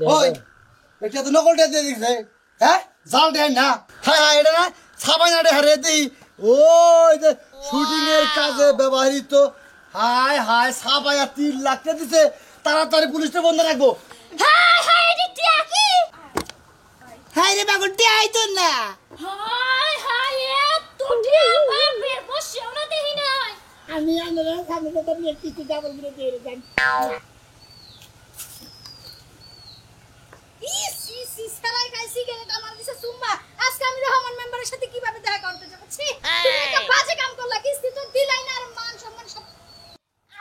ওই এটা তো নকলটা দিয়ে দিছে হ্যাঁ জাল দেন না হ্যাঁ এটা না ছাপাই না হারে দিই ওই যে শুটিং এর কাজে ব্যবহৃত হাই হাই ছাপাইয়া 3 লাখ টাকা দিছে তাড়াতাড়ি পুলিশে বন্ধ রাখবো হাই হাই রে টিয়া কি হাই রে বাগুন টিয়া আইতো না হাই হাই এ তুই বাপের বসেও না দেহি নাই আমি আনলে সামনে তো নিয়ে কিছু ডাবল করে দিয়ে যান ইসি সারাই খাই সিগারেট আমার দিছে সুম্মা আজকে আমি রহমান মেম্বারের সাথে কিভাবে দেখা করতে যাব ছি তুমি একটা বাজে কাম করলা কিস্তি তো দিলাই না আর মান সম্মান সব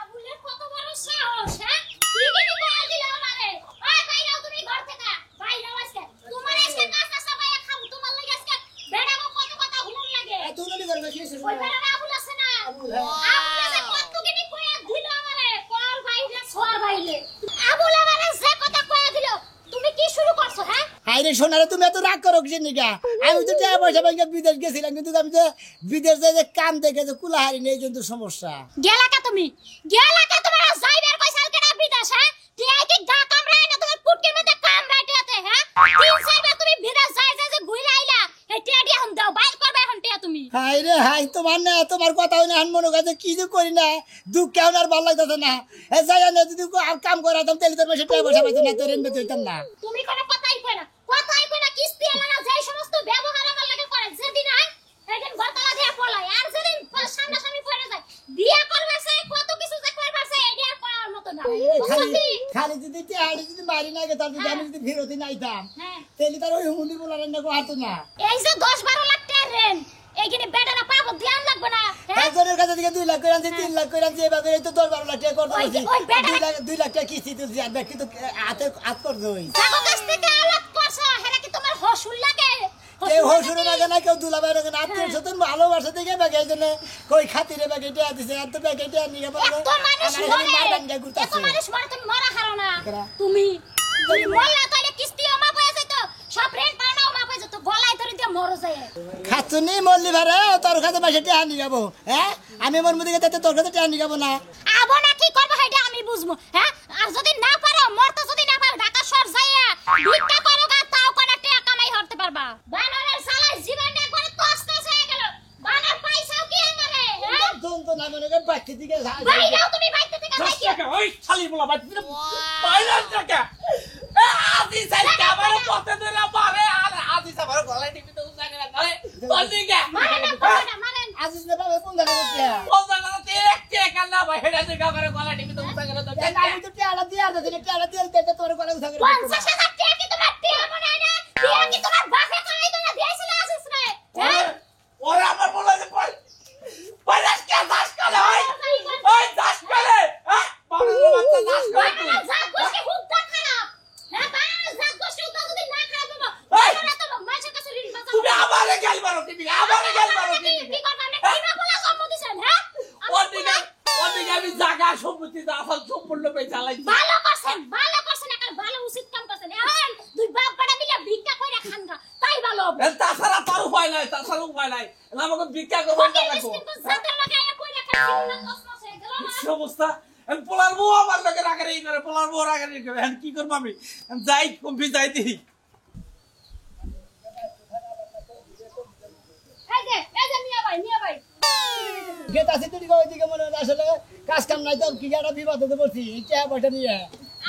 আবুলের কত বড় সাহস হ্যাঁ কি কি কইয়া দিলা আমারে ওই বাইরাও তুমি ঘর থেকে বাইরাও আজকে তোমার আজকে নাস্তা সবাই খাবো তোমার লাগি আজকে বেড়াবো কত কথা হুন লাগে তুই নলি করবে কি ওই বেড়া আবুল আছে না আবুল আছে কত কি কইয়া দিল আমারে কল বাইরে সোয়ার বাইরে আবুল আমারে যে কথা কইয়া দিল তুমি কি শুরু করছো হ্যাঁ হাই রে সোনারে তুমি এত রাগ করো কি নিগা আমি তো টাকা পয়সা ব্যাংকে বিদেশ গেছিলাম কিন্তু আমি তো বিদেশ যে কাম দেখে যে কুলাহারি নেই কিন্তু সমস্যা গেলাকা তুমি তোমার যাইবার কইছাল কেডা বিদেশ হ্যাঁ টিআই কি গা কামড়ায় না তোমার পুটকির মধ্যে কামড়াইতে হ্যাঁ 3-4 বার তুমি বিদেশ যাই যে ঘুরে আইলা এই টিআডি হন দাও বাইর করবে এখন টিয়া তুমি হাই রে হাই তোমার না তোমার কথা হইনা আন মনে কাছে কি যে করি না দুঃখ কেমন আর ভালো লাগতেছে না এ যাই না যদি আর কাম করাতাম তাহলে তোর মাসে টাকা পয়সা পাইতো না তোর এমনি হইতাম না তুমি কোনো কথাই কই না কিস্তি এলা না যেই সমস্ত ব্যবহার আমার লাগে করে যেদিন আই সেদিন গতলা দিয়া পলাই আর যেদিন সামনে সামনে পড়ে যায় বিয়া করবে সে কত কিছু যে করবে সে এডি আর করার মত না খালি খালি যদি টিয়াড়ি যদি মারি না গে তার যদি আমি যদি ফেরতি নাইতাম তাহলে তার ওই হুমুন্দির বলার না হারতো না এই যে 10-12 লাখ টাকা রেন এইখানে বেটারা পাবো ধ্যান লাগবে না একজনের কাছে থেকে 2 লাখ করে আনছি 3 লাখ করে আনছি এভাবে এই তো 10-12 লাখ টাকা করতে পারছি 2 লাখ টাকা কিস্তি তুলছি আর বাকি তো হাত করতে হই জাগো কাছ থেকে আলাপ করছো হেরা কি তোমার হসুল লাগে কেউ হসুরে লাগে না কেউ দুলাভাই লাগে না আত্মীয় স্বজন ভালোবাসা থেকে বাকি এই জন্য কই খাতিরে বাকি টাকা দিছে আর তো বাকি টাকা নিয়ে বলবো এত মানুষ মরে এত মানুষ মরে তুমি মরা হারো না তুমি মরলা তাইলে কিস্তি আমা পয়সা যাইতো সব রেন্ট পাওনা আমা পয়সা তো গলায় ধরে দিয়ে মরো যায় খাতুনি মল্লি ভারে তোর কাছে মাসে টাকা নিয়ে যাবো হ্যাঁ আমি মোর মুদিকে তাতে তোর কাছে টাকা নিয়ে যাবো না আবো না কি করব হেডা আমি বুঝমু হ্যাঁ আর যদি না পারো মরতে যদি না পারো ঢাকা শহর যাইয়া ভিক্ষা করো গা তাও কোন টাকা কামাই করতে পারবা বানরের সালা জীবনটা করে তছতছ হয়ে গেল বানর পয়সাও কি করে হ্যাঁ দন তো না মনে কর বাকি দিকে বাইরাও তুমি বাইতে থেকে যাইকি ওই শালি বলা বাকি বাইরে টাকা আদি সাই ক্যামেরা পথে ধরে মারে আর আদি সাবার গলায় টিপি তো উঠা গেল ধরে বলদিকে মারেন আজিজ না বাবা কোন জায়গা আছে বলদানা তে এক কান্না ভাই হেডা যে ক্যামেরা গলায় টিপি তো উঠা গেল তো আমি তো টাকা দিয়ে আর দিলে টাকা দিয়ে দিতে তোর গলা উঠা গেল 50,000 টাকা কি তোমার টিয়া মনে হয় না টিয়া কি তোমার বাপে খাই না দিয়েছিল আসিস রে হ্যাঁ ওরে আমার বলে যে পয়সা কে দাস করে ওই দাস করে হ্যাঁ বাবা বাচ্চা দাস করে বাবা জাত গোষ্ঠী খুব খারাপ হ্যাঁ বাবা জাত গোষ্ঠী তো যদি না খারাপ বাবা না তো মাছের কাছে ঋণ বাঁচাও তুমি আমারে গাল মারো তুমি আমারে গাল মারো তুমি কি করবা আমি কিবা বলা জন্ম দিছেন হ্যাঁ ওদিকে আমি জায়গা সম্পত্তি আসল সম্পূর্ণ পে চালাইছি ভালো করছেন একটা ভালো উচিত কাম করছেন এখন দুই বাপ বড় মিলে ভিক্ষা কইরা খানগা তাই ভালো হবে তাছাড়া তার উপায় নাই আমাকে ভিক্ষা করবো না লাগবো কিন্তু জাতের লাগে আয়া কইরা খাচ্ছি না কসমস হয়ে গেল না কি অবস্থা পোলার বউ আমার লোকের রাগারি করে পোলার বউ রাগারি করে এখন কি করবো আমি যাই কমপি যাই দিই এই যে মিয়া ভাই গেতাছি তুই ওইদিকে মনে হয় আসলে কাজ কাম নাই তো কি একটা বিবাদ হতে বলছি এই টাকা পয়সা নিয়ে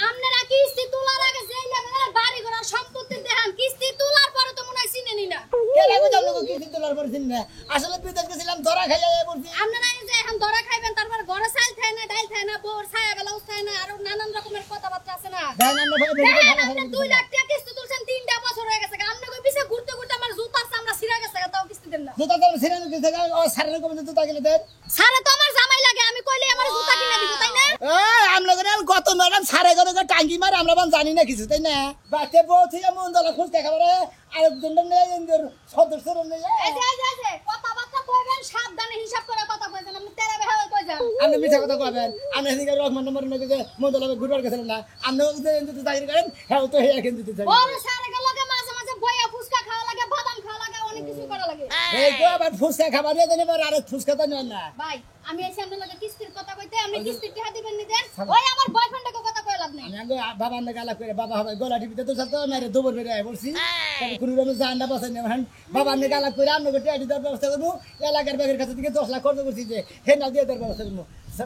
আপনারা কিস্তি তোলার আগে যেই লেভেলের বাড়ি ঘোড়া সম্পত্তি দেখান কিস্তি তোলার পরে তো মনে হয় চিনেনি না কে লাগো জানো কিস্তি তোলার পর চিন না আসলে বিদেশ গেছিলাম ধরা খাইয়া যায় বলছি আপনারা এই যে এখন ধরা খাইবেন তারপর ঘরে চাল খায় না ডাল খায় না বোর ছায়া বেলাও খায় না আর নানান রকমের কথাবার্তা আছে না দেন আমরা ভাই আপনি 2 লাখ টাকা কিস্তি তুলছেন 3টা বছর হয়ে গেছে আপনি কই পিছে ঘুরতে ঘুরতে আমার জুতার চামড়া ছিঁড়া গেছে তাও কিস্তি দেন না জুতা তো সিরানো দিতে ও সারের কমে জুতা গেলে দেন সারা তো আমার জামাই লাগে আমি কইলে আমার জুতা কিনা দিব তাই না আমরা কত ম্যাডাম সারে করে টাঙ্গি মারে আমরা জানি না কিছু তাই না বাচ্চা বউ থেকে মন দলা খুঁজ দেখাবারে আরেকজন সদস্য কথাবার্তা কইবেন সাবধানে হিসাব করে কথা কইবেন আপনি তেরা বেহা কই যান আপনি মিথ্যা কথা কইবেন আমি এদিকে রহমান নম্বর নকে যে মন দলা ঘুরবার গেছিলাম না আপনি যদি চাকরি করেন হ্যাঁ তো হেয়া কিন্তু দিতে চাই বড় সারে লাগে মাঝে মাঝে বইয়া ফুসকা খাওয়া লাগে বাদাম খাওয়া লাগে অনেক কিছু করা লাগে এই গো আবার ফুসকা খাবার দিয়ে দেন আর ফুসকা তো নেন না ভাই আমি এসে আপনার লাগে কিস্তির কথা কইতে আপনি কিস্তির টাকা দিবেন নি দেন ওই আমার বয়ফ্রেন্ডকে কথা কইলা লাভ নাই। আমি আগে বাবা আন্না গালা করে বাবা হবে গলা টিপিতে তো সাথে মেরে দুবার মেরে আয় বলছি তবে কোনো রকম জানটা বাঁচাই না বাবা আন্না গালা করে আন্না করে টিয়াটি দেওয়ার ব্যবস্থা করবো এলাকার ব্যাগের কাছে থেকে 10 লাখ খরচ করছি যে হে না দিয়ে দেওয়ার ব্যবস্থা করবো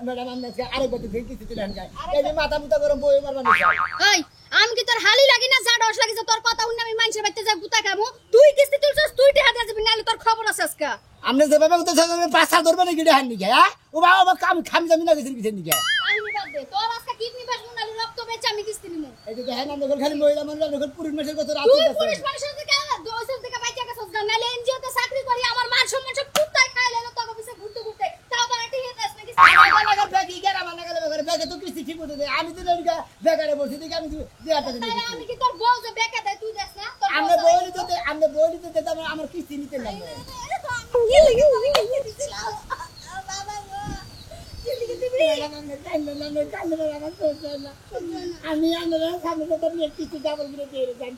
ম্যাডাম আমি আরেক বছর থেকে কিস্তি তুলে আনগায় এই যে মাথা মুতা গরম বই মারবা এই আমি কি তোর হালি লাগি না যা ডস লাগি যে তোর কথা শুনে আমি মানুষের বাড়িতে যা গুতা খাবো তুই কিস্তি তুলছস তুই টাকা দিয়ে যাবি নালে তোর খবর আছে আজকে আপনি যেভাবে তো পাঁচা ধরবে নাকি রে হান নিকে হ্যাঁ ও বাবা আমার কাম খামি জামি না গেছেন পিছনে নিকে কাহিনী বাদ দে তোর আজকে কিডনি বেচবো নালে রক্ত বেচে আমি কিস্তি নিমু এই যে হ্যাঁ আমরা খালি মহিলা মানুষ আমরা পুরুষ মানুষের কথা রাত তুই পুলিশ মানুষের থেকে দোষের থেকে বাইচা গেছস না নালে এনজিও তে চাকরি করি আমার মান সম্মান সব কুত্তায় খাই লাইলো তোর অফিসে ঘুরতে ঘুরতে তাও তো আটি হেতাস নাকি আমি তো বেকারে বলছি দেখি আমি তাহলে আমি কি তোর বউ যে বেকা দেয় তুই দেস না তোর আমরা বলি তো আমার কিস্তি নিতে লাগবে কি লাগি তুমি কি দিছিস বাবা গো কি লাগি তুমি আমি আমরা সামনে তো কিস্তি ডাবল করে দিয়ে যাই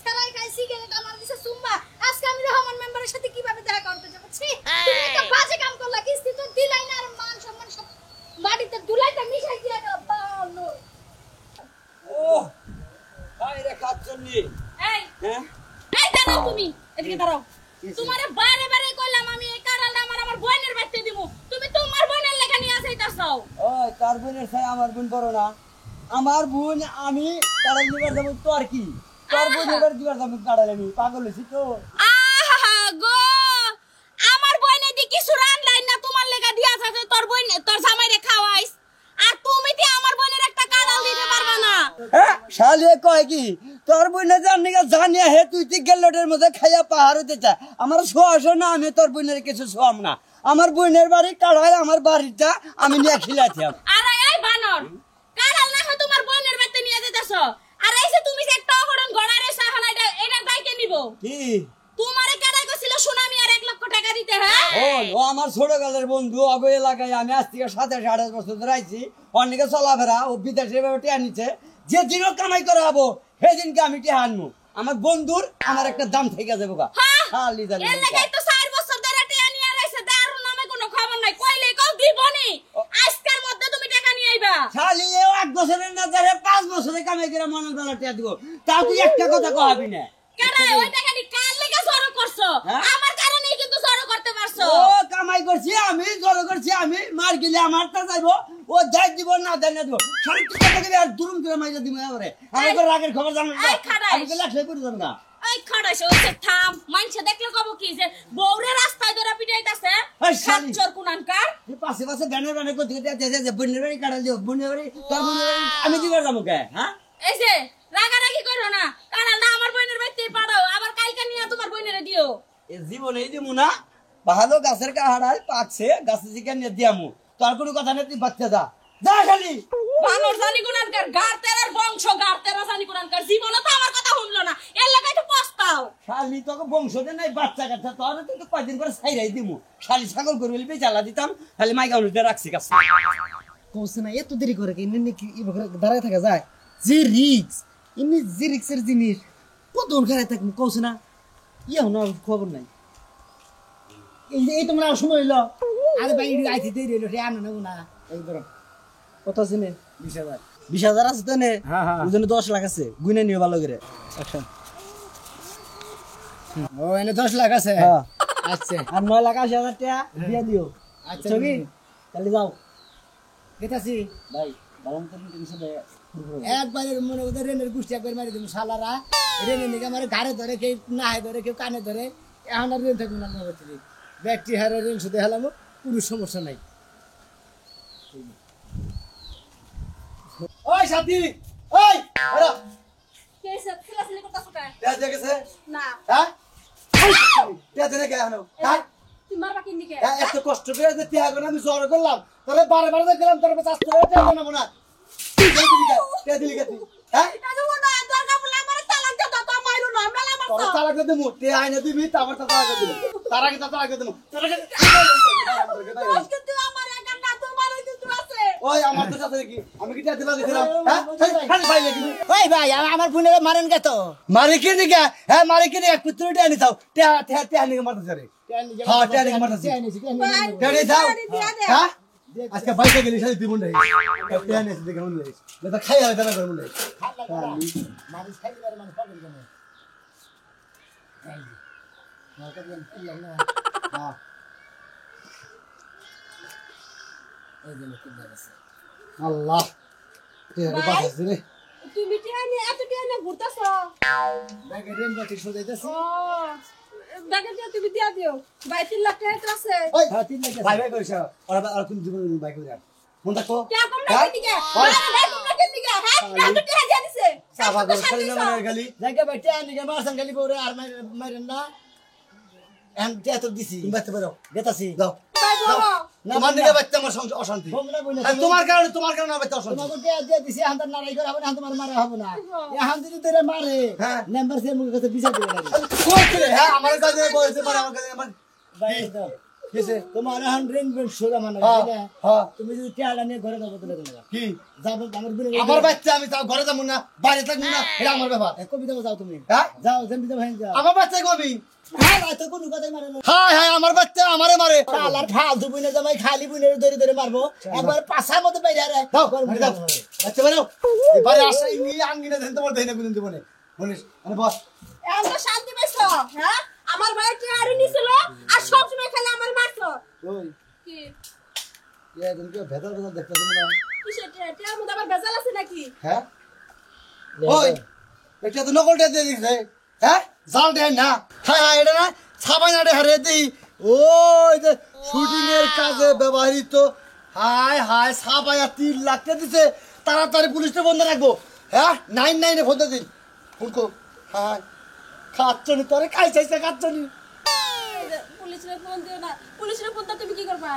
সারাই খাই সিগারেট আমার দিছে সুম্মা আজকে আমি রহমান মেম্বারের সাথে কিভাবে দেখা করতে যাব ছি তুমি তো বাজে কাম করলা কিস্তি তো দিলাই না আর মান সম্মান সব বাড়িতে দুলাইটা মিশাই দিয়া গেল বালো ও হাই রে কাচ্চন্নি এই হ্যাঁ এই দাঁড়াও তুমি এদিকে দাঁড়াও তোমারে বারে বারে কইলাম আমি এই কারালটা আমার বোনের বাড়িতে দিব তুমি তোমার বোনের লেখা নিয়ে আসাইতাছো ওই তার বোনের ছাই আমার বোন বড় না আমার বোন আমি তারা নিবার যাবো তোর কি তোর বোন এবার দিবার যাবো কাড়ালে আমি পাগল হইছি তো আহা গো আমার বোনে দি কিছু রান্নাই না তোমার লেগা দিয়া আছে তোর বোন তোর জামাইরে খাওয়াইস আর তুমি কি আমার বোনের একটা কারাল দিতে পারবা না হ্যাঁ শালে কয় কি তোর বোনে জানি জানিয়া হে তুই তুই গেল্লোটের মধ্যে খাইয়া পাহাড় হতে চা আমার শোয়াশো না আমি তোর বোনের কিছু শোয়াম না আমার বোনের বাড়ি কাড়ায় আমার বাড়িটা আমি নিয়ে খিলাইতাম আরে এই বানর কারাল না হয় তোমার বোনের বাড়িতে নিয়ে যেতেছো আর এইসে তুমি যে একটা অঘটন গড়ারে সাহানা এটা বাইকে নিব কি তোমারে কারাই কইছিল সুনামি আর 1 লক্ষ টাকা দিতে হ্যাঁ ও আমার ছোটকালের বন্ধু অগো এলাকায় আমি আজ থেকে 27-28 বছর ধরে আইছি অনেকে চলাফেরা ও বিদেশে টিয়া নিচ্ছে যে দিনও কামাই করা হবো সেদিনকে আমি টিয়া আনবো আমার বন্ধুর আমার একটা দাম থেকে যাবো গা খালি জানি এর লাগাই তো 4 বছর ধরে টিয়া নিয়ে রাইছে দারুর নামে কোনো খবর নাই কইলে কও দিবনি আজকের মধ্যে তুমি টাকা নিয়ে আইবা খালি এও 1 বছরের না ধরে 5 বছরে কামাই করে মনের বেলা টিয়া দিব তাও তুই একটা কথা কহাবি না কেন ওই টাকা নি কার লাগা জড়ো করছো আমার কারণেই কিন্তু জড়ো করতে পারছো ও কামাই করছি আমি জড়ো করছি আমি মার গেলে আমার তা যাইবো ও যাই দিব না দেয় না দিব খালি তুই কথা কবি আর দুরুম করে মাইরা দিব এবারে আমি তো রাগের খবর জানো না এই খাড়াই। আমি তো লাখ করে যাব না এই খাড়াইছে ওই থাম মানছে দেখলে কব কি যে বউরে রাস্তায় ধরে পিটাইতাছে এই শালি। সাচ্চর কুনানকার এই পাশে পাশে গানে করতে করতে যে বন্যের বাড়ি কাটা দিও বন্যের বাড়ি তোর বন্যের বাড়ি আমি দিবার যাবো কে হ্যাঁ এই যে রাগারাগি করো না কারণ না আমার বোনের বাড়িতে পাঠাও আবার কালকে নিয়ে তোমার বোনেরে দিও এ জীবনেই দিমু না ভালো গাছের কাহাড়ায় পাকছে গাছে চিকেন নিয়ে দিয়ামু তোর কোনো কথা নেই তুই বাচ্চা যা যা খালি বানর জানি কুনানকার গারতেরার বংশ গারতেরা জানি কুনানকার জীবনে তো আমার কথা শুনলো না এর লাগাই তো পস্তাও শালি তোকে বংশতে নাই বাচ্চা কাচ্চা তোর কিন্তু কয়দিন করে ছাইরাই দিমু শালি ছাগল গরু হলে বেচালা দিতাম খালি মাইকা উঠে রাখছি গাছ কৌছে না এত দেরি করে কি এমনি কি দাঁড়ায় থাকা যায় যে রিক্স এমনি যে রিক্সের জিনিস কত খারাপ থাকবো কৌছে না ইয়ে হনো খবর নাই এই তোমরা সময় হইলো আরে ভাই আইতে দেরি হইলো রে আনো নেবো না এই ধরো কত আছে নে 20,000 20,000 আছে তো নে হ্যাঁ, হ্যাঁ। ওই জন্য 10 লাখ আছে গুনে নিও ভালো করে আচ্ছা ও এনে 10 লাখ আছে হ্যাঁ। আচ্ছা আর 9,80,000 টাকা দিয়ে দিও আচ্ছা ছবি তাহলে যাও কেতাছি ভাই ভালো মতো কিছু দেয় একবারে মনে করতে রেনের গুষ্টি একবার মারি দেবো শালারা রেনের নিকে আমার ঘাড়ে ধরে কেউ নাহে ধরে কেউ কানে ধরে এখন আর রেন থাকবো না হচ্ছে ব্যাগটি হারে রেন শুধু হেলাম কোনো সমস্যা নাই ওই সাথী ওই এরা কে সব ছিলাছিলি করতাছ কা পেঁয়াজ দেখেছে না হ্যাঁ পেঁয়াজ দেখে আনো হ্যাঁ তুই মারবা কিনি কে এত কষ্ট করে যে ত্যাগ আমি জ্বর করলাম তোরে বারে বারে দেখলাম তোর কাছে আসতে হবে ত্যাগ না না কে দিলি কে তুই হ্যাঁ আজ ওটা দরকার বলে আমার তালাক দাও তো মাইরো না মেলা আমার তোর তালাক দে মুতে আইনা দিবি তারপর তো তালাক দিবি তার আগে তো তালাক দে তোর আগে আজকে তুই আমার একা না তোর বাড়ি তুই আছে ওই আমার তো সাথে কি আমি কি টিয়া দিবা দিছিলাম হ্যাঁ খালি পাইলে কি ওই ভাই আমার বোনের মারেন কে তো মারি কি নিকা হ্যাঁ মারি কি নিকা কুত্তু টিয়া নি তাও টিয়া টিয়া টিয়া নিকা মারতে রে হ্যাঁ টিয়া নিকা মারতে টিয়া নি তাও হ্যাঁ আজকে বাইকে গেলি সাথে তুই মুন্ডে টিয়া নি দেখে মুন্ডে না খাই আর দানা করে মুন্ডে মানুষ খাইলে পারে মানুষ পাগল কেন মার্কা দিন কিল্লা না হ্যাঁ এই যে কিল্লা আছে আল্লাহ টিয়া নি বাস রে তুমি টিয়া নিয়ে এত টিয়া নিয়ে ঘুরতাছ ব্যাগে রেন বাটি সজাইতাছি ব্যাগে টিয়া তুমি দিয়া দিও 2-3 লাখ টাকা তো আছে ওই হ্যাঁ 3 লাখ ভাই ভাই কইছ আর তুমি জীবন বাইক করে মন দেখো টিয়া কম না দিকে ভাই কম না দিকে হ্যাঁ এত টিয়া দিয়া দিছে সাবা করে খালি না মানে গালি জায়গা বাইতে আনিকে মারসান গালি বউরে আর মারেন না এম টিয়া তো দিছি তুমি বাঁচতে পারো গেতাছি দাও ভাই বাবা তোমার দিকে বাচ্চা আমার অশান্তি বোমরা বইনা আর তোমার কারণে আমার বাচ্চা অশান্তি তোমাকে টিয়া দিয়ে দিছি হান্দার নারাই করে হবে না তোমার মারা হবে না এখন যদি তোরে মারে হ্যাঁ। নাম্বার সে মুখ কাছে বিচার দিবে না কই রে হ্যাঁ আমার কাছে বলছে মানে আমার কাছে আমার ভাই দাও কিসে তোমার এখন রেন বেন সোজা মানা হ্যাঁ তাই না? হ্যাঁ তুমি যদি টিয়াটা নিয়ে ঘরে যাবো তাহলে তোমরা কি যাবো আমার বিলে আমার বাচ্চা আমি তাও ঘরে যাবো না বাইরে থাকবো না এটা আমার ব্যাপার কবিতা যাও তুমি হ্যাঁ যাও যেমনি যাও হ্যাঁ যাও আমার বাচ্চা কবি হ্যাঁ ভাই তো কোনো কথাই মারে না হ্যাঁ হ্যাঁ আমার বাচ্চা আমারে মারে শালার ফালতু বুইনে জামাই খালি বুইনে ধরে ধরে মারবো একবার পাছার মতো বাইরে আরে দাও দাও বাচ্চা বেরো এবারে আসা ইনি আঙ্গিনা দেন তোমার দেই না কোন দিবনে মনিস মানে বস এত শান্তি পাইছো হ্যাঁ আমার ভাই টিয়া আরে নিছিল আর সব সময় খালি আমার মারছো ওই কি এ তুমি কি ভেতর ভেতর দেখতে তুমি না কিসের টিয়া টিয়ার মধ্যে আবার বেজাল আছে নাকি হ্যাঁ ওই এটা তো নকলটা দিয়ে দিছে হ্যাঁ জাল দেন না হ্যাঁ হ্যাঁ এটা না ছাপাইনাটে হারিয়ে দিই ওই যে শুটিং এর কাজে ব্যবহৃত হাই হাই ছাপাইয়া 3 লাখ টাকা দিছে তাড়াতাড়ি পুলিশে বন্ধ রাখবো হ্যাঁ 99 এ ফোন দিন ফুলকো হাই খাচ্ছনি তোরে খাই চাইছে খাচ্ছনি পুলিশের ফোন দিও না পুলিশের ফোন তুমি কি করবা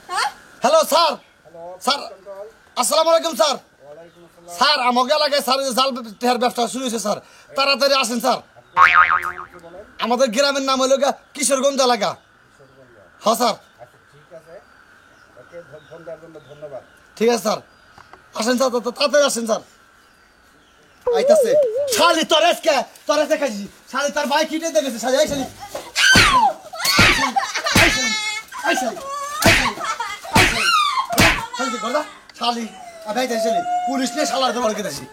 হ্যাঁ হ্যালো স্যার স্যার আসসালামু আলাইকুম স্যার স্যার আমাকে এলাকায় স্যার এই যে জাল টেহার ব্যবসা শুরু হয়েছে স্যার তাড়াতাড়ি আসেন স্যার আমাদের গ্রামের নাম হলো কিশোরগঞ্জ এলাকা হ্যাঁ স্যার ঠিক আছে স্যার আসেন স্যার তাড়াতাড়ি আসেন স্যার আইতাছে শালি তরেসকে খাইছি শালি তার বাইক কিনে দেখেছে শালি এই শালি শালি করদা শালি আবাই তাই শালি পুলিশ নে শালার ধরে বলকে দেছি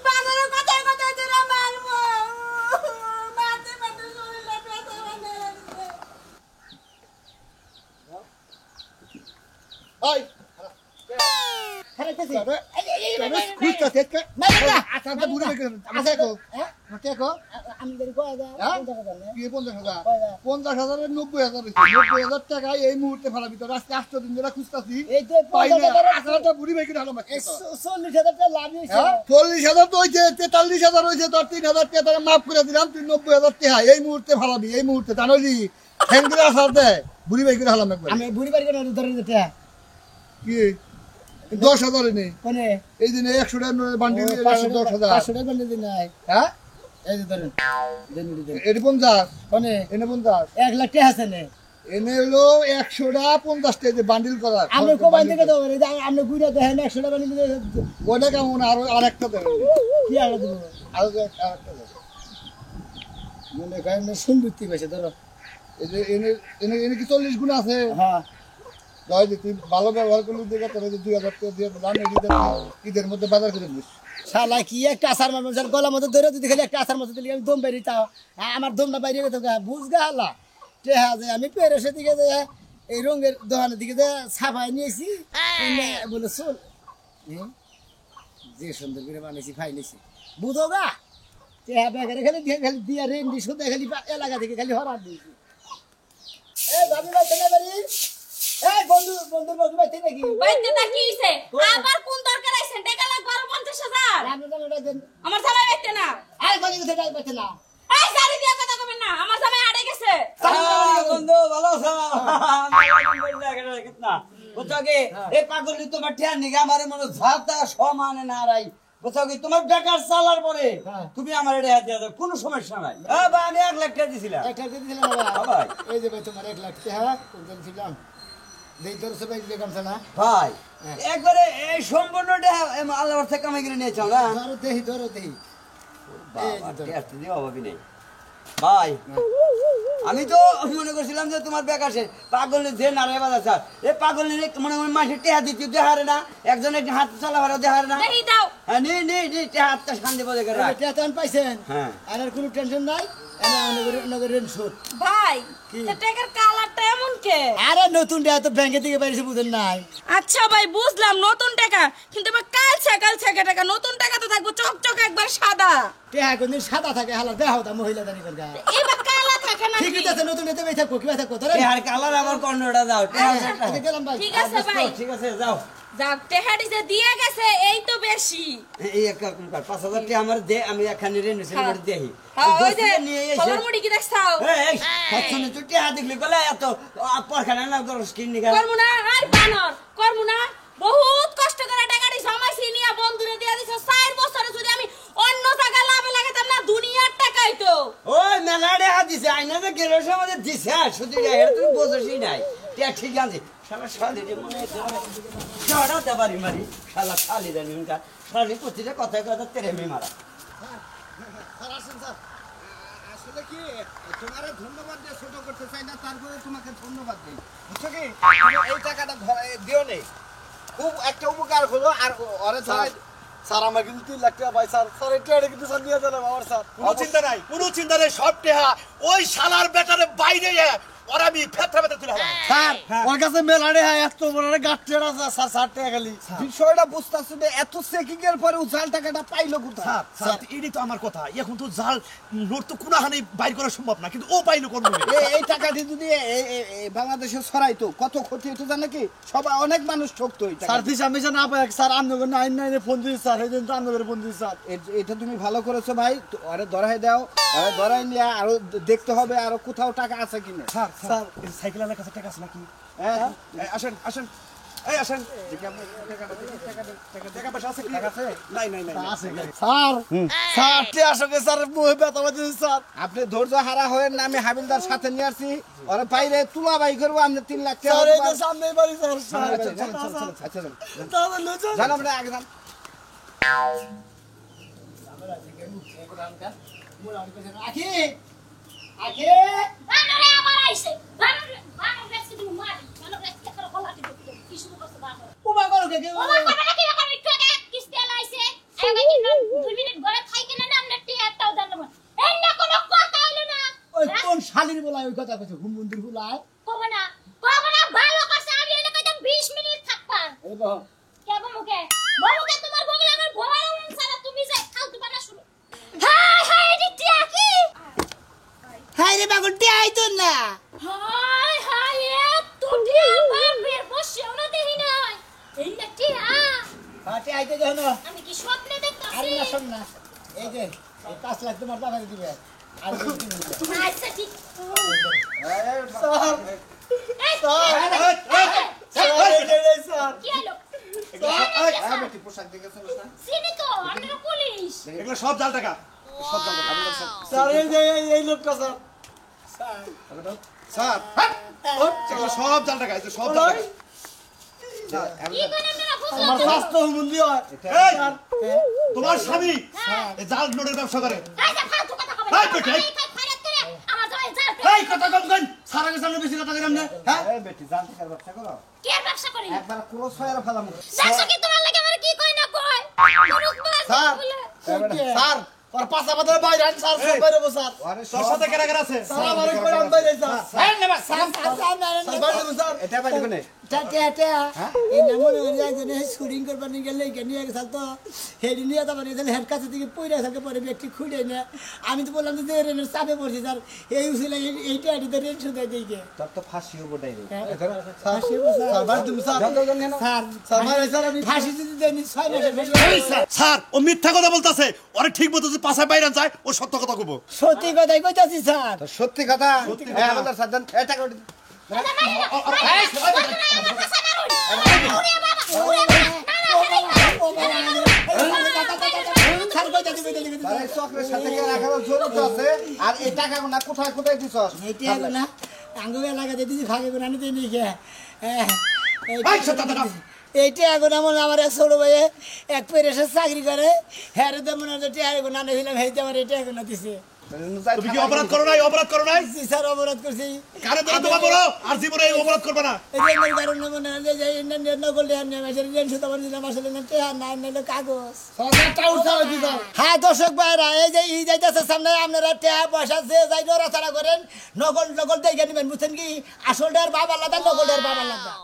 বাজারে কথায় কথায় তোরা মারবো মারতে মারতে শরীরে ব্যথা বানিয়ে দিছে ওই খারাইতেছি আমি যদি কয়া যায় হ্যাঁ? 50,000 90,000 টাকা এই মুহূর্তে ফেলাবি তো রাস্তায় 8 দিন ধরে খুঁজতাছি এই তো পাই না 50,000 আসাটা বুড়ি ভাই কিনা হলো 40,000 টাকা লাভ হয়েছে 40,000 তো হইছে 43,000 হইছে তোর 3,000 টাকা তোরা মাফ করে দিলাম তুই 90,000 টাকা এই মুহূর্তে ফেলাবি এই মুহূর্তে জানলি হ্যাঙ্গরা সাথে বুড়ি ভাই কিনা হলাম একবার আমি বুড়ি বাড়ি করে ধরে দিতে কি 10,000 নেই কোনে এই দিনে 100 টাকা বান্ডিল 10,000 500 টাকা বান্ডিল দিন নাই হ্যাঁ এই যে ধরেন দেন দেন এটি 50 কোনে এনে 50 1 লাখ টাকা আছে নে এনে হলো 100 টাকা 50 টাকা বান্ডিল করা আপনি কোবাই থেকে তো এই যে আপনি গুইরা দেখেন 100 টাকা বান্ডিল ওটা কেমন আরেকটা দেন কি আলো দেব আরো আরেকটা দেন মনে করেন সুন্দরতি কইছে ধরো এই যে এনে এনে এনে কি 40 গুণ আছে হ্যাঁ দয় যে তুই ভালো ব্যবহার করলি দেখে তোর 2,000 টাকা দিয়ে দাম ঈদের মধ্যে বাজার করে দিস শালা কি একটা আসার মানুষের গলা মতো ধরে যদি খালি একটা আসার মতো দিলি আমি দম বাইরে তাও আমার দমটা বাইরে গেছে বুঝ গা হালা টেহা যে আমি পেরেসের দিকে যে এই রঙের দোকানের দিকে যে ছাপাই নিয়েছি বলে চল যে সুন্দর করে বানিয়েছি ফাই নিয়েছি বুঝো গা টেহা বেগারে খালি দিয়ে খালি দিয়া রেন্ডি শুধু খালি এলাকা থেকে খালি হরার দিয়েছি এই ভাবি ভাই চলে বাড়ি এই বন্ধুর বন্ধু ভাই নাকি বাইতে কি হইছে আবার কোন দরকার আইছেন টাকা লাগবে আরো 50,000 আপনি জানেন দেন আমার জামাই বাইতে না আই বাড়ি গেছে যাই পাচ্ছে না এই গাড়ি দিয়ে কথা কবেন না আমার জামাই আড়ে গেছে বন্ধু ভালো আছো কিতনা বুঝছো কি এই পাগলি তোমার ঠেয়া নিগে আমার মনে ঝাতা সমানে না রাই বুঝছো কি তোমার বেকার চালার পরে তুমি আমার এটা হাত দিয়ে দাও কোনো সমস্যা নাই বা আমি 1 লাখ টাকা দিছিলাম একটা দিয়ে দিলাম বাবা ভাই এই যে ভাই তোমার 1 লাখ টাকা কোন ছিলাম দেই তোর সবাই দেখলাম না ভাই একবারে এই সম্পূর্ণটা আল্লাহর থেকে কামাই করে নিয়েছ না ধরো দেহি বাবা, টেস্ট দিয়ে অভাবই নেই। ভাই আমি তো মনে করছিলাম যে তোমার বেকার সে পাগল যে নারায় বাজার স্যার এই পাগল মনে মনে মাসে টেহা দিচ্ছি দেহারে না একজন একটি হাত চালাবার দেহারে না দেহি দাও হ্যাঁ নে নে নে টেহা হাতটা শান্তি বলে করে রাখ। টেতন পাইছেন হ্যাঁ। আর কোনো টেনশন নাই নগরের সুদ ভাই তা টাকার কালারটা এমন কে আরে নতুন টাকা তো ব্যাংকে থেকে বাইরেছে বুঝেন নাই আচ্ছা ভাই বুঝলাম নতুন টাকা কিন্তু এবার কাল ছাকা টাকা নতুন টাকা তো থাকবো চকচক একবার সাদা টাকা কোনদিন সাদা থাকে হালা দেখাও তা মহিলা দানি করগা এবার কালা থাকে না ঠিকই আছে নতুন এতে বেই থাকবো কি থাকবো ধরে টেহার কালার আমার কর্ণটা দাও টেহা গেলাম ভাই ঠিক আছে ভাই ঠিক আছে যাও যাক টেহারি যে দিয়ে গেছে এই তো বেশি এই এক রকম কর 5000 টাকা আমার দে আমি এখানে রেনুসের মধ্যে দেই হ্যাঁ ওই যে নিয়ে এসে কলর মুড়ি কি দেখছাও এই সবসময় তুই টেহা দেখলি বলে এত পরখানা না করস কি নিগা করমু না আর বানর করমু না বহুত কষ্ট করে টাকাটি জমাইছি নিয়া বন্ধুরে দিয়া দিছো 4 বছরে যদি আমি অন্য টাকা লাভে লাগাতাম না দুনিয়ার টাকাই তো ওই মেলাড়ে হাত দিছে আইনা যে গেরোসের মধ্যে দিছে শুধু এটা তুমি বোঝসই নাই তে ঠিক আছে শালা শালি রে মনে ছড়া দেবারি মারি শালা শালি রে নিনকা শালি প্রতিটা কথায় কথা তেরে মে মারা স্যার আসেন স্যার আসলে কি তোমারে ধন্যবাদ দিয়ে ছোট করতে চাই না তারপরে তোমাকে ধন্যবাদ দেই বুঝছো কি এই টাকাটা দিও নেই খুব একটা উপকার হলো আর ওরে ছাড়াই স্যার আমার কিন্তু 3 লাখ টাকা ভাই স্যার স্যার এটা কিন্তু স্যার নিয়ে যাবেন আমার স্যার কোনো চিন্তা নাই সব টেহা ওই শালার বেটারে বাইরে ওরা আমি ফেতরা ফেতরা তুলে হারাম। স্যার ওর কাছে মেলাড়ে এত বড় গাট্টের আছে স্যার 60 টাকা খালি বিষয়টা বুঝতাছ না এত চেকিং এর পরে উজাল টাকাটা পাইলো কোথায় স্যার স্যার এটাই তো আমার কথা এখন তো জাল নোট তো কোনাহানি বাইর করা সম্ভব না কিন্তু ও পাইলো কোন এই টাকাটি যদি বাংলাদেশে ছড়াইতো কত ক্ষতি হতো জানে কি সবাই অনেক মানুষ ঠকতো স্যার দিশা মিশা না পায় স্যার আমনগর 99 ফোন দিই স্যার এই জন্য আমনগর ফোন দিই স্যার এটা তুমি ভালো করেছো ভাই আরে ধরাই দাও আরে ধরাই নিয়ে আরো দেখতে হবে আরো কোথাও টাকা আছে কিনা স্যার স্যার সাইকেলের কাছে টাকা আছে নাকি হ্যাঁ আসেন আসেন এই আসেন টাকা পয়সা আছে কি নাই নাই নাই আছে স্যার স্যার তে আসলে স্যার মোহে ব্যথা বাজে স্যার আপনি ধৈর্য হারা হয়েন না আমি হাবিলদার সাথে নিয়ে আসছি ওরে পাইলে তুলা বাই করব আপনি 3 লাখ টাকা স্যার এই তো সামনে বাড়ি স্যার আচ্ছা জান আমরা আগে যান আখি আখি বানরে আবার আইছে বানর দেখছি তুমি মারি বানর দেখছি করে গলাটি দেখি কি শুরু করছে বানর উমা করো কে ও মা কথা কি করে একটু আগে কিস্তি লাইছে আগে কি 2 মিনিট ঘরে খাই কেন না আমরা টিয়াটাও জানলাম এই না কোনো কথা হলো না ওই কোন শালির বলাই ওই কথা কইছে ঘুম মন্দির বলাই কবে না ভালো কথা আমি এটা কইতাম 20 মিনিট থাকবা এই বাহ কেবো মুখে বলুকে তোমার বগলে আমার ভয় সারা তুমি যাই ফালতু বানা শুরু হাই হাই এটি টিয়া কি হাই রে বাগুন তে আইতো না হাই হাই এত টিয়া বাপের বসে ওনা দেখি নাই এই না টিয়া হাতে আইতে যাও না আমি কি স্বপ্নে দেখতাছি আরে না শোন না এই যে 5 লাখ তোমার দাদা দিবে আর আচ্ছা ঠিক স্যার এই স্যার কি হলো আমি কি পোশাক দেখে চলছ না চিনি তো আমরা পুলিশ এগুলো সব জাল টাকা সব জাল টাকা স্যার এই যে এই লোকটা স্যার স্যার এগুলো সব জাল টাকা এই যে সব জাল টাকা কি করে আমরা বুঝলাম আমার স্বাস্থ্য হুমুন্দি হয় এই, তোমার স্বামী এই জাল নোটের ব্যবসা করে এই যে ফালতু কথা কবে এই বেটি, এই। ফাইরাত করে আমার জয় যার এই কথা কম কন সারা গেছে বেশি কথা কইরাম না হ্যাঁ এই বেটি জান টাকার ব্যবসা করো কি আর ব্যবসা করি একবার ক্রস হয়ে ফেলাম দেখছো কি তোমার লাগে আমার কি কই না কই মুরুখ বাস স্যার বলে স্যার ওর পাশা বাদে বাইরে আন স্যার সব বাইরে বসার তোর সাথে কেরা কেরা আছে স্যার আমার কই আন বাইরে স্যার এই নেবা স্যার বাইরে স্যার এটা বাইরে কোনে টাটা এই নামনে যায় যে শুটিং করবার নিয়ে গেলে কেন স্যার তো হেডি নিয়ে তো মানে হেড কাছে থেকে পয়রা থাকে পরে ব্যক্তি খুঁড়ে না আমি তো বললাম যে রেনের চাপে পড়ছি স্যার এই উসিলা এইটা এডিতে রেন শুকাই দিকে তোর তো ফাঁসি হবো ডাইরেক্ট ফাঁসি স্যার বাদ দিম স্যার স্যার স্যার আমি ফাঁসি যদি দেনি 6 মাসের বেশি স্যার ও মিথ্যা কথা বলতাছে ওরে ঠিক মতো যে পাছায় বাইরে যায় ও সত্য কথা কইবো সত্যি কথাই কইতাছি স্যার সত্যি কথা হ্যাঁ আমাদের সাধন এটা করে চক্রের সাথে রাখার জরুরত আছে আর এই টাকা না কোথায় কোথায় দিছস এই টাকা না আঙ্গুবে লাগাতে দিছি ভাগে করে আনিতে নিয়ে এই সত্য দাদা এইটা এখন আমার এক ছোট ভাইয়ে এক পেরেসের চাকরি করে হ্যাঁ রে তো মনে হচ্ছে এখন আনে ছিলাম হেঁটে আমার এটা এখন দিছে তুমি কি অপরাধ করো নাই জি স্যার অপরাধ করছি কারে ধরে তোমার বলো আর জীবনে এই অপরাধ করবে না রেলের কারণে মনে হয় যে ইন্ডিয়ান নকল রেল নিয়ে আসলে রেল শুধু আমার দিলাম আসলে না টেহার না নিলে কাগজ হ্যাঁ দর্শক ভাইরা এই যে ই যাইতেছে সামনে আপনারা টেহা পয়সা যে যাই নড়াচড়া করেন নকল দেখে নেবেন বুঝছেন কি আসলটার বাবা আলাদা নকলটার বাবা আলাদা